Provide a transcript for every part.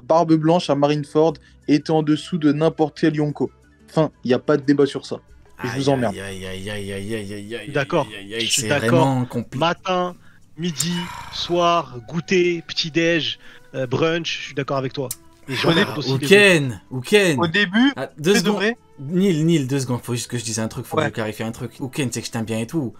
Barbe Blanche à Marineford était en dessous de n'importe quel Yonko. Enfin, il n'y a pas de débat sur ça. Et je vous emmerde. D'accord, je suis C'est d'accord. vraiment compliqué. Matin, midi, soir, goûter, petit-déj, brunch, je suis d'accord avec toi. Et j'emmerde aussi les autres. Ouken. Au début, Ah, 2 c'est de secondes. vrai. Nil, 2 secondes. Faut juste que je dise un truc. Faut que Ouais. je clarifie un truc. Ouken, c'est que je t'aime bien et tout.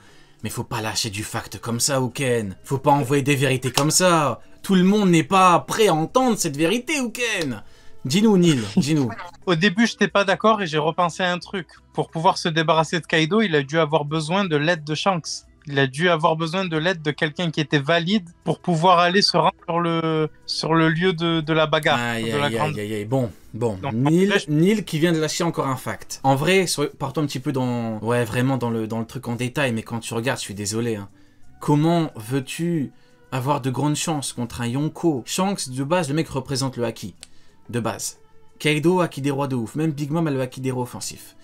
Mais faut pas lâcher du fact comme ça, Ouken. Faut pas envoyer des vérités comme ça. Tout le monde n'est pas prêt à entendre cette vérité, Ouken. Dis-nous, Nil, dis-nous. Au début, je n'étais pas d'accord et j'ai repensé à un truc. Pour pouvoir se débarrasser de Kaido, il a dû avoir besoin de l'aide de Shanks. Il a dû avoir besoin de l'aide de quelqu'un qui était valide pour pouvoir aller se rendre sur le lieu de la bagarre. Aïe, de la aïe, grande... aïe, aïe. Bon. Donc, Nil qui vient de lâcher encore un fact. En vrai, partons un petit peu dans... Ouais, vraiment dans le truc en détail, mais quand tu regardes, je suis désolé. Hein. Comment veux-tu avoir de grandes chances contre un Yonko? Shanks, de base, le mec représente le Haki. De base. Kaido, Haki des rois de ouf. Même Big Mom a le Haki des rois offensif.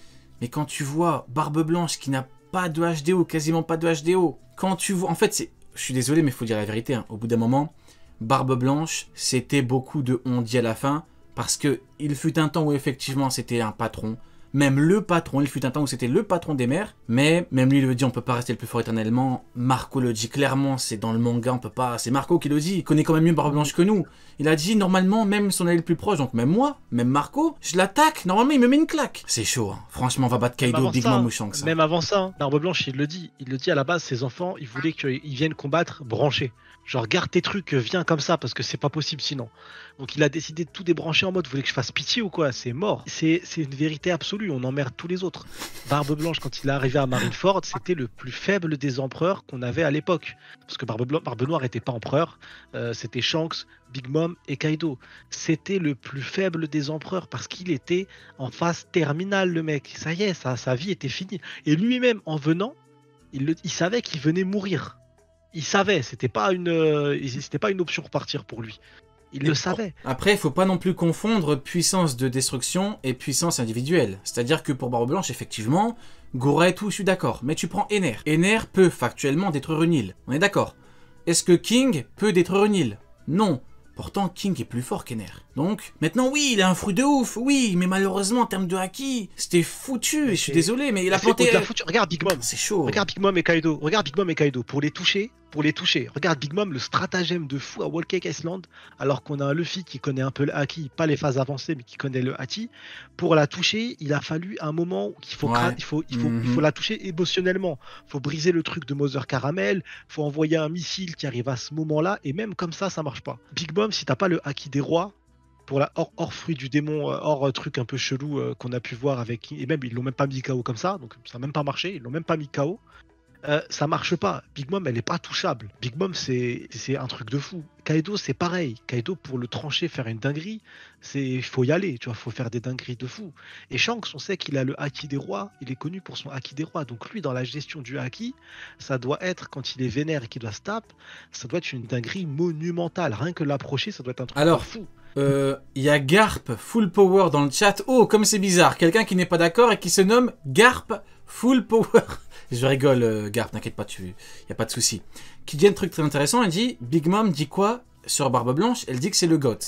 Mais quand tu vois Barbe Blanche qui n'a pas de HDO, quasiment pas de HDO. Quand tu vois... En fait, c'est... Je suis désolé, mais il faut dire la vérité. Hein. Au bout d'un moment, Barbe Blanche, c'était beaucoup de on dit à la fin. Parce que il fut un temps où effectivement c'était un patron. Même le patron, il fut un temps où c'était le patron des mers. Mais même lui il le dit, on peut pas rester le plus fort éternellement. Marco le dit clairement, c'est dans le manga, on peut pas... C'est Marco qui le dit, il connaît quand même mieux Barbe Blanche que nous. Il a dit, normalement, même son allié le plus proche, donc même moi, même Marco, je l'attaque, normalement il me met une claque. C'est chaud, hein. Franchement, on va battre Kaido, Big Mom ou Shanks. Hein. Même avant ça, hein, Barbe Blanche, il le dit à la base, ses enfants, ils voulaient qu'ils viennent combattre branchés. Genre, garde tes trucs, viens comme ça, parce que c'est pas possible sinon. Donc il a décidé de tout débrancher en mode, vous voulez que je fasse pitié ou quoi? C'est mort. C'est une vérité absolue, on emmerde tous les autres. Barbe Blanche, quand il est arrivé à Marineford, c'était le plus faible des empereurs qu'on avait à l'époque. Parce que Barbe Noire était pas empereur, c'était Shanks, Big Mom et Kaido. C'était le plus faible des empereurs parce qu'il était en phase terminale, le mec. Ça y est, sa vie était finie. Et lui-même, en venant, il savait qu'il venait mourir. Il savait, c'était pas une option repartir pour lui. Il le savait. Après, il faut pas non plus confondre puissance de destruction et puissance individuelle. C'est-à-dire que pour Barbe Blanche, effectivement, Gora et tout, je suis d'accord. Mais tu prends Ener. Ener peut factuellement détruire une île. On est d'accord. Est-ce que King peut détruire une île? Non. Pourtant, King est plus fort qu'Ener. Donc, maintenant, oui, il a un fruit de ouf, oui, mais malheureusement, en termes de haki, c'était foutu, et je suis désolé, mais il a planté... Regarde Big Mom. C'est chaud. Regarde Big Mom et Kaido. Pour les toucher. Regarde Big Mom, le stratagème de fou à Whole Cake Island, alors qu'on a un Luffy qui connaît un peu le haki, pas les phases avancées, mais qui connaît le haki. Pour la toucher, il a fallu un moment où il faut la toucher émotionnellement. Il faut briser le truc de Mother Caramel, il faut envoyer un missile qui arrive à ce moment-là, et même comme ça marche pas. Big Mom, si t'as pas le haki des rois, pour la hors fruit du démon, hors truc un peu chelou qu'on a pu voir avec... Et même, ils l'ont même pas mis KO comme ça, donc ça n'a même pas marché, ils l'ont même pas mis KO. Ça marche pas. Big Mom, elle est pas touchable. Big Mom, c'est un truc de fou. Kaido, c'est pareil. Kaido, pour le trancher, faire une dinguerie, il faut y aller, tu vois, faut faire des dingueries de fou. Et Shanks, on sait qu'il a le haki des rois, il est connu pour son haki des rois. Donc lui, dans la gestion du haki, ça doit être, quand il est vénère et qu'il doit se taper, ça doit être une dinguerie monumentale. Rien que l'approcher, ça doit être un truc de fou. Il y a Garp Full Power dans le chat. Oh, comme c'est bizarre. Quelqu'un qui n'est pas d'accord et qui se nomme Garp Full Power. Je rigole, Garp, t'inquiète pas, y a pas de souci. Qui dit un truc très intéressant, elle dit Big Mom dit quoi sur Barbe Blanche? Elle dit que c'est le GOAT.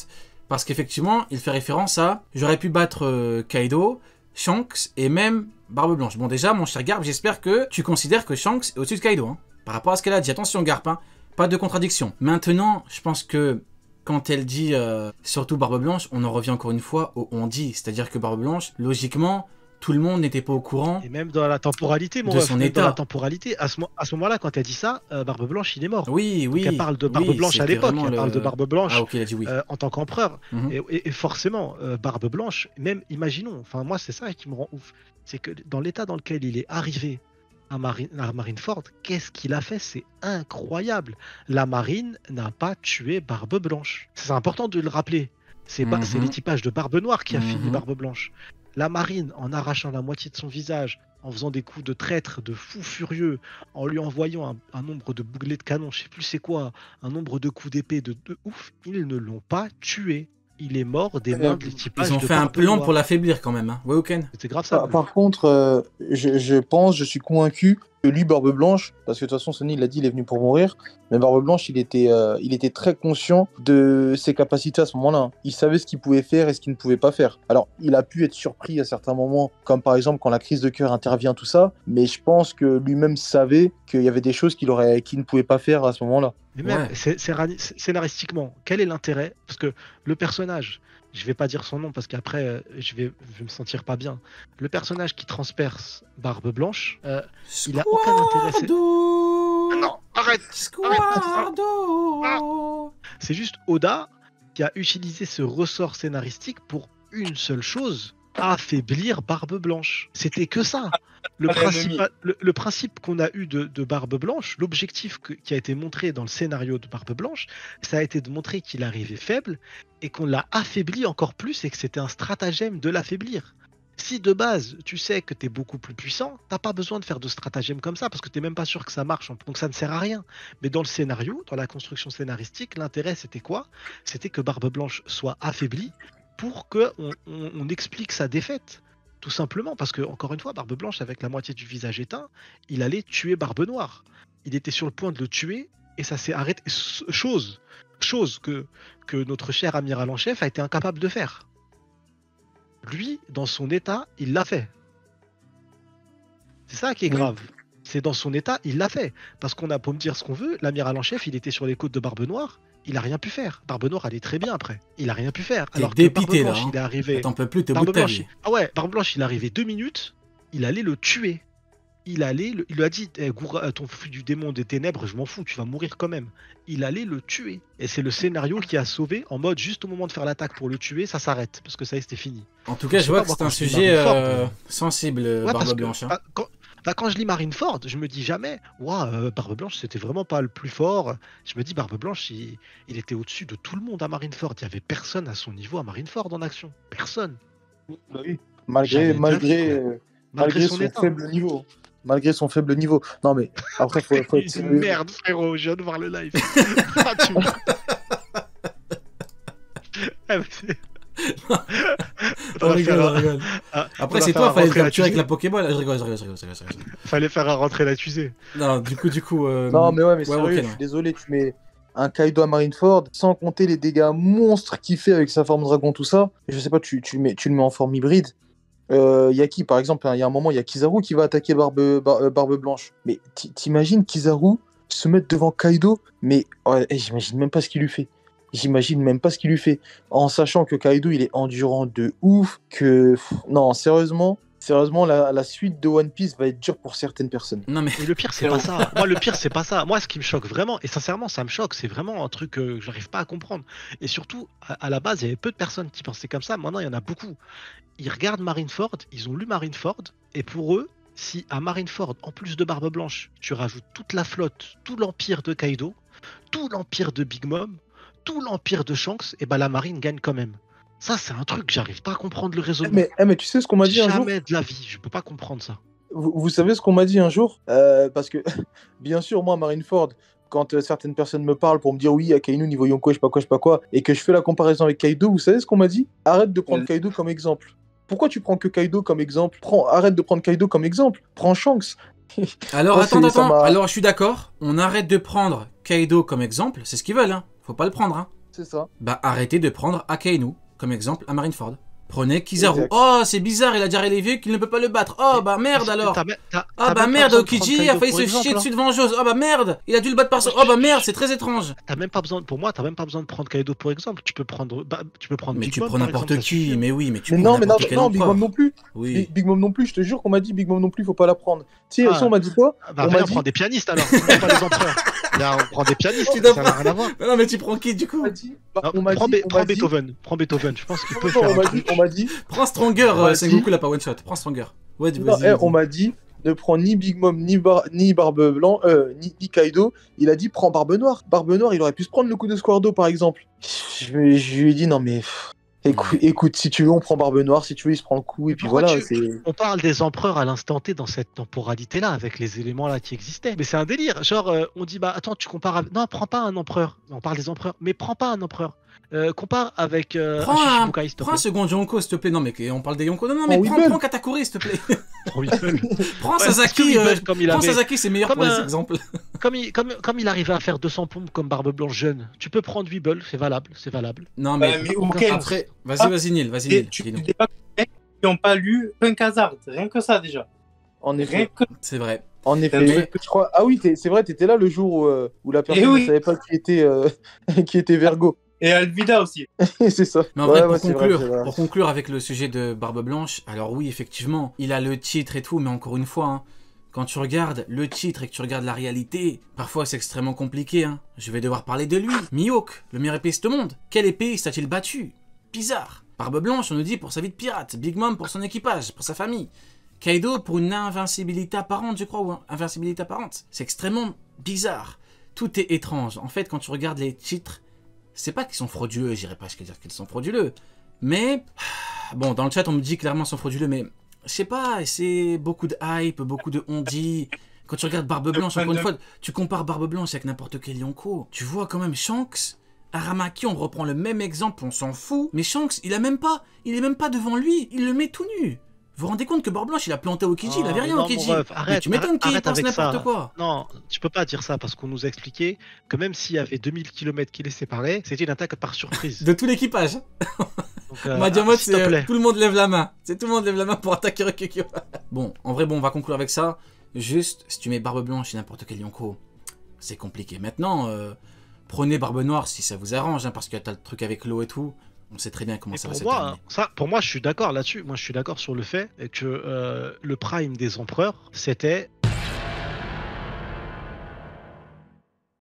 Parce qu'effectivement, il fait référence à j'aurais pu battre Kaido, Shanks et même Barbe Blanche. Bon, déjà, mon cher Garp, j'espère que tu considères que Shanks est au-dessus de Kaido. Hein, par rapport à ce qu'elle a dit. Attention, Garp, hein, pas de contradiction. Maintenant, je pense que quand elle dit surtout Barbe Blanche, on en revient encore une fois au on dit. C'est-à-dire que Barbe Blanche, logiquement, tout le monde n'était pas au courant. Et même dans la temporalité, de son état. Dans la temporalité, à ce moment-là, quand elle dit ça, Barbe Blanche, il est mort. Oui. Donc elle parle de Barbe Blanche à l'époque. Elle parle de Barbe Blanche elle a dit oui. En tant qu'empereur. Et forcément, Barbe Blanche, même imaginons, enfin moi c'est ça qui me rend ouf, c'est que dans l'état dans lequel il est arrivé à Marineford, qu'est-ce qu'il a fait? C'est incroyable. La marine n'a pas tué Barbe Blanche. C'est important de le rappeler. C'est l'équipage de Barbe Noire qui a fini Barbe Blanche. La marine, en arrachant la moitié de son visage, en faisant des coups de traître, de fou furieux, en lui envoyant un nombre de bouclés de canon, je sais plus c'est quoi, un nombre de coups d'épée de ouf, ils ne l'ont pas tué. Il est mort des mains de l'équipage. Ils ont fait un plan pour l'affaiblir quand même. Hein. Ouais, Oken. C'est grave ça. Par contre, je pense, je suis convaincu lui, Barbe Blanche, parce que de toute façon, Sonny, il l'a dit, il est venu pour mourir, mais Barbe Blanche, il était très conscient de ses capacités à ce moment-là. Il savait ce qu'il pouvait faire et ce qu'il ne pouvait pas faire. Alors, il a pu être surpris à certains moments, comme par exemple quand la crise de cœur intervient, tout ça, mais je pense que lui-même savait qu'il y avait des choses qu'il ne pouvait pas faire à ce moment-là. Mais même, Ouais. scénaristiquement, quel est l'intérêt? Parce que le personnage, je vais pas dire son nom parce qu'après, je vais me sentir pas bien. Le personnage qui transperce Barbe Blanche, il a aucun intérêt. Squardo. Ah non, arrête! Squardo. C'est juste Oda qui a utilisé ce ressort scénaristique pour une seule chose, affaiblir Barbe Blanche. C'était que ça. Le principe qu'on a eu de Barbe Blanche, l'objectif qui a été montré dans le scénario de Barbe Blanche, ça a été de montrer qu'il arrivait faible et qu'on l'a affaibli encore plus et que c'était un stratagème de l'affaiblir. Si de base tu sais que tu es beaucoup plus puissant, t'as pas besoin de faire de stratagème comme ça parce que t'es même pas sûr que ça marche, donc ça ne sert à rien. Mais dans le scénario, dans la construction scénaristique, l'intérêt c'était quoi? C'était que Barbe Blanche soit affaiblie pour qu'on explique sa défaite. Tout simplement parce que, encore une fois, Barbe Blanche, avec la moitié du visage éteint, il allait tuer Barbe Noire. Il était sur le point de le tuer et ça s'est arrêté. Chose que notre cher amiral en chef a été incapable de faire. Lui, dans son état, il l'a fait. C'est ça qui est grave. C'est dans son état, il l'a fait. Parce qu'on a beau me dire ce qu'on veut, l'amiral en chef, il était sur les côtes de Barbe Noire, il a rien pu faire. Barbe Noire allait très bien après. Il a rien pu faire. T'es Alors dépité, que Barbe là, Blanche, hein. il est arrivé. T'en peux plus, t'es au Barbe bout de ta Blanche, vie. ah ouais, Barbe Blanche, il est arrivé 2 minutes, il allait le tuer. Il lui a dit, ton fils du démon des ténèbres, je m'en fous, tu vas mourir quand même. Il allait le tuer. Et c'est le scénario qui a sauvé, en mode juste au moment de faire l'attaque pour le tuer, ça s'arrête, parce que ça y est, c'était fini. En tout cas, je sais vois pas, que moi, c'est un quand je dis sujet Marineford, sensible, Ouais, parce Barbe que Blanche. Hein. quand je lis Marineford, je me dis jamais, ouah, Barbe Blanche, c'était vraiment pas le plus fort. Je me dis, Barbe Blanche, il était au-dessus de tout le monde à Marineford. Il y avait personne à son niveau à Marineford en action. Personne. Bah oui. J'avais Malgré Malgré son son état. faible niveau. Malgré son faible niveau. Non, mais après, faut être C'est une sérieux. merde, frérot, je viens de voir le live. Ah, tu me- Ah, mais c'est- On Faudra rigole, faire on un- rigole. ah, Après, faudra c'est faire toi, un fallait le rentrer la capturer avec fusée. la Pokéball. Je rigole. Fallait faire un rentrer la fusée. Non, du coup. Non, mais ouais, mais ouais, sérieux, ok, je non. suis désolé, tu mets un Kaido à Marineford, sans compter les dégâts monstres qu'il fait avec sa forme dragon, tout ça. Je sais pas, tu le mets en forme hybride. Y a qui, par exemple, il y a un moment, il y a Kizaru qui va attaquer Barbe Blanche. Mais t'imagines Kizaru se mettre devant Kaido, mais ouais, j'imagine même pas ce qu'il lui fait. J'imagine même pas ce qu'il lui fait. En sachant que Kaido, il est endurant de ouf, que... Non, sérieusement, la suite de One Piece va être dure pour certaines personnes. Non, mais Mais le pire, c'est pas ça. Moi, le pire, c'est pas ça. Moi, ce qui me choque vraiment, et sincèrement, ça me choque, c'est vraiment un truc que j'arrive pas à comprendre. Et surtout, à la base, il y avait peu de personnes qui pensaient comme ça. Maintenant, il y en a beaucoup. Ils regardent Marineford, ils ont lu Marineford, et pour eux, si à Marineford, en plus de Barbe Blanche, tu rajoutes toute la flotte, tout l'empire de Kaido, tout l'empire de Big Mom, tout l'empire de Shanks, et ben la marine gagne quand même. Ça, c'est un truc, j'arrive pas à comprendre le raisonnement. Mais tu sais ce qu'on m'a dit un jour? Jamais de la vie, je peux pas comprendre ça. Vous savez ce qu'on m'a dit un jour? Parce que, bien sûr, moi, Marineford, quand certaines personnes me parlent pour me dire oui, Akainu niveau Yonko, je sais pas quoi, et que je fais la comparaison avec Kaido, vous savez ce qu'on m'a dit? Arrête de prendre Kaido comme exemple. Pourquoi tu prends que Kaido comme exemple? Arrête de prendre Kaido comme exemple. Prends Shanks. alors, Moi, attends. ça m'a- Alors, je suis d'accord. On arrête de prendre Kaido comme exemple. C'est ce qu'ils veulent, hein. Faut pas le prendre, hein. C'est ça. Bah, arrêtez de prendre Akainu comme exemple à Marineford. Prenez Kizaru. Exact. Oh, c'est bizarre, il a déjà les vieux qu'il ne peut pas le battre. Oh, bah merde alors. Ah T'as bah même pas merde, besoin de prendre Okiji a Kaido failli pour se exemple, chier hein. dessus devant Jose. Oh bah merde, il a dû le battre par son. Oh bah merde, c'est très étrange. T'as même pas besoin, pour moi, t'as même pas besoin de prendre Kaido pour exemple. Tu peux prendre Mais Big tu Mom, prends par n'importe exemple, ça qui, suffit. mais oui, mais tu Mais prends non, n'importe quel non, Big Mom empereur. non plus. Oui. Big Mom non plus, je te jure qu'on m'a dit Big Mom non plus, faut pas la prendre. Tu sais, Ah. on m'a dit quoi? Bah, On rien, m'a on dit- prend des pianistes alors, on prend pas les empereurs. Là, on prend des pianistes, Tu dois ça n'a rien à voir. Mais non, mais tu prends qui du coup? On m'a dit, Non, on m'a prends dit, prends Beethoven, prends Beethoven, je pense qu'il peut Non, faire on un m'a truc. dit, on m'a dit, Prends Stronger, On m'a Sengoku dit- l'a pas one shot. Prends Stronger. Ouais, non, vas-y. vas-y. on m'a dit, ne prends ni Big Mom, ni Barbe Blanc, ni Kaido. Il a dit, prends Barbe Noire. Barbe Noire, il aurait pu se prendre le coup de Squardo, par exemple. Je lui ai dit, non, mais écoute, si tu veux, on prend Barbe Noire. Si tu veux, il se prend le coup. Et puis Pourquoi voilà. on parle des empereurs à l'instant T dans cette temporalité-là, avec les éléments-là qui existaient. Mais c'est un délire. Genre, on dit, bah attends, tu compares. Non, prends pas un empereur. On parle des empereurs, mais prends pas un empereur. Compare avec Prends Shichibukai, s'il te prends un plaît. second Yonko, s'il te plaît. Non, mais on parle des Yonko. Non, Prends mais Weeble. prends Katakuri, s'il te plaît. Prends Weeble. Prends Ouais, parce que Sasaki. Weeble, comme il Prends avait- Sasaki, c'est meilleur comme pour les un- exemples. Comme il arrivait à faire 200 pompes comme Barbe Blanche jeune, tu peux prendre Weeble, c'est valable, c'est valable. Non, mais Mais aucun ok, après, Ah, vas-y, Nil, vas-y, et Nil. tu dis-nous. dis pas que les mecs qui n'ont pas lu Punk Hazard, rien que ça déjà. En Rien effet. que C'est vrai. En effet. Mais- Je crois... Ah oui, c'est vrai, t'étais là le jour où la personne oui. ne savait pas qui était, qui était Vergo. Et Alvida aussi. C'est ça. Mais en vrai, Ouais, c'est vrai, c'est vrai. pour conclure avec le sujet de Barbe Blanche, alors oui, effectivement, il a le titre et tout, mais encore une fois, hein, quand tu regardes le titre et que tu regardes la réalité, parfois c'est extrêmement compliqué. Hein. Je vais devoir parler de lui. Mihawk, le meilleur épéiste au monde. Quel épéiste a-t-il battu? Bizarre. Barbe Blanche, on nous dit pour sa vie de pirate. Big Mom pour son équipage, pour sa famille. Kaido pour une invincibilité apparente, je crois, ou invincibilité apparente. C'est extrêmement bizarre. Tout est étrange. En fait, quand tu regardes les titres, c'est pas qu'ils sont frauduleux, j'irai pas jusqu'à dire qu'ils sont frauduleux. Mais, bon, dans le chat, on me dit clairement qu'ils sont frauduleux, mais je sais pas, c'est beaucoup de hype, beaucoup de on-dit. Quand tu regardes Barbe Blanche, encore une fois, tu compares Barbe Blanche avec n'importe quel Yonko. Tu vois quand même Shanks, Aramaki, on reprend le même exemple, on s'en fout. Mais Shanks, il est même pas devant lui, il le met tout nu. Vous vous rendez compte que Barbe Blanche, il a planté Okiji, il avait rien non, Okiji. mon ref, Mais arrête, tu m'étonnes qu'il arrête pense avec ça. n'importe quoi. Non, tu peux pas dire ça parce qu'on nous a expliqué que même s'il y avait 2000 km qui les séparaient, c'était une attaque par surprise. De tout l'équipage. Donc, Madiamot, s'il te c'est plaît. tout le monde lève la main. C'est tout le monde lève la main pour attaquer Rokikyo. Bon, en vrai, on va conclure avec ça. Juste, si tu mets Barbe Blanche et n'importe quel Yonko, c'est compliqué. Maintenant, prenez Barbe Noire si ça vous arrange, hein, parce que t'as le truc avec l'eau et tout. On sait très bien comment Et ça va pour se moi, terminer. pour moi, je suis d'accord là-dessus. Moi, je suis d'accord sur le fait que le prime des empereurs, c'était